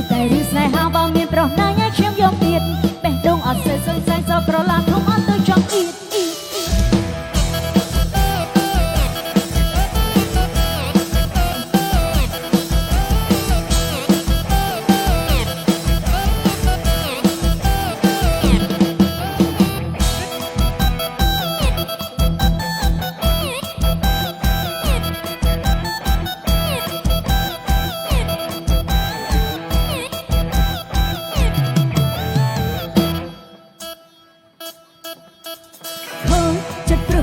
តែឬស្នេហាបើមានប្រណាញ់ខ្ញុំយកទៀតបេះដូងអត់សេសសែងសក្រឡាធំអត់ទៅចង់អ៊ីត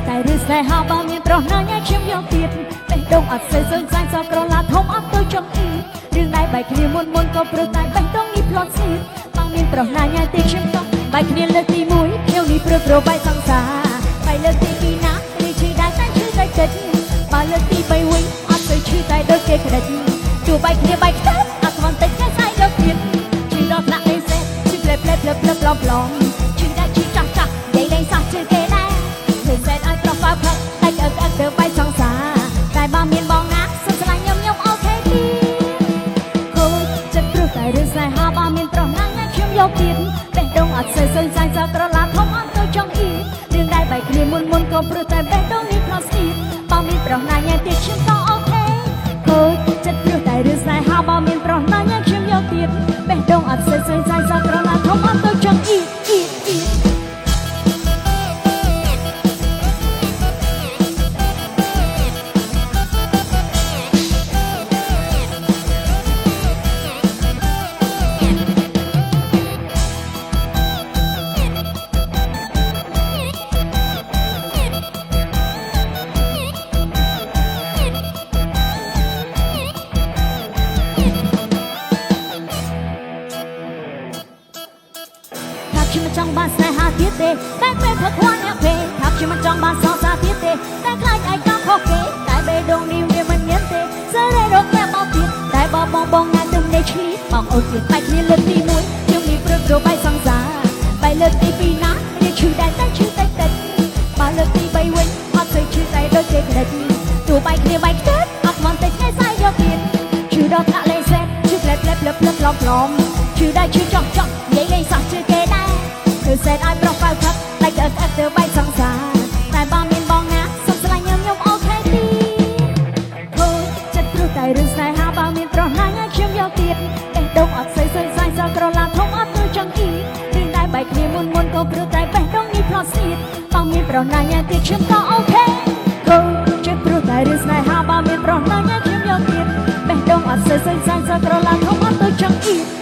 តែឬស្នេហាបើមានប្រណាញ់ខ្ញុំយកទៀតបេះដូងអត់សេសសែងសក្រឡាធំអត់ទៅចង់អ៊ីរឿងដែលបែកគ្នាមុនក៏ព្រោះតែបេះដូងនេះផ្លត់ស្អៀតបើមានប្រណាញ់ទេខ្ញុំក៏បែកគ្នាលើកទី1ខ្ញុំនេះព្រឹកប្របែកសង្សារបែកលើកទី2ណានេះឈឺដែរតែឈឺតែចិត្តបើលើកទី3វិញអត់ទៅឈឺតែដូចគេក្តិចទោះបែកគ្នាបែកខ្ទះអត់ស្វន្តតិចតែស្អែកយកទៀតឈឺដល់ថ្នាក់លេងសេឈឺផ្លែផ្លែផ្លែផ្លែប្លង់ឈឺដែរឈឺចាស់ចាស់និយាយលេងសោះឈឺគេដែរធ្វើសេឲ្យប្រផាផឹកតែអឹកអឹកទៅបែកសង្សារតែបើមានបងណាសុំស្លាញ់ខ្ញុំអូខេទីគូចិត្តព្រោះតែរឿងស្នេហាបើមានប្រណាញ់ខ្ញុំយកទៀតបេះដូងអត់សេសសែងសក្រឡាធំអត់ទៅចង់អ៊ីរឿងដែលបែកគ្នាមុនក៏ព្រោះតែបេះដូងនេះផ្លត់ស្អៀតបើមានប្រណាញ់ទៀតខ្ញុំក៏អូខេគូចិត្តព្រោះតែរឿងស្នេហាបើមានប្រណាញ់ខ្ញុំយកទៀតបេះដូងអត់សេសសែងសក្រឡាធំអត់ទៅចង់អ៊ីខ្ញុំចង់បានស្នេហាទៀតទេតែពេលធ្វើខ្វល់អ្នកពេកថាខ្ញុំចង់បានសង្សារទៀតទេតែខ្លាចឯកខុសគេតែបេះដូងនេះវាមិនមានទេសរេរកតែបោកទៀតតែបងណាទៅនេះឈ្លីបងអូនទៀតបែកគ្នាលើកទី1ខ្ញុំនេះព្រឹករបែកសង្សារបែកលើកទី2ណានេះឈឺដែរតែឈឺតិចតិចបើលើកទី3វិញអត់ស្អីឈឺតែដូចគេក្តិចទោះបែកគ្នាបែកខ្ទះអត់មិនតិចតែស្អែកយកទៀតឈឺដល់ថ្នាក់លេងសេឈឺផ្លែផ្លែផ្លែផ្លែប្លង់ឈឺដែរឈឺចង់ចង់និយាយលេងសោះឈឺគេដែរធ្វើសេឲ្យប្រផាផឹកតែអឹកអឹកទៅបែកសង្សារតែបើមានបងណាសុំស្លាញ់ខ្ញុំអូខេទីគូចិត្តព្រោះតែរឿងស្នេហាបើមានប្រណាញ់ខ្ញុំយកទៀតបេះដូងអត់សេសសែងសក្រឡាធំអត់ទៅចង់អ៊ីរឿងដែលបែកគ្នាមុនក៏ព្រោះតែបេះដូងនេះផ្លត់ស្អៀតបើមានប្រណាញ់ទៀតខ្ញុំក៏អូខេគូចិត្តព្រោះតែរឿងស្នេហាបើមានប្រណាញ់ខ្ញុំយកទៀតបេះដូងអត់សេសសែងសក្រឡាធំអត់ទៅចង់អ៊ី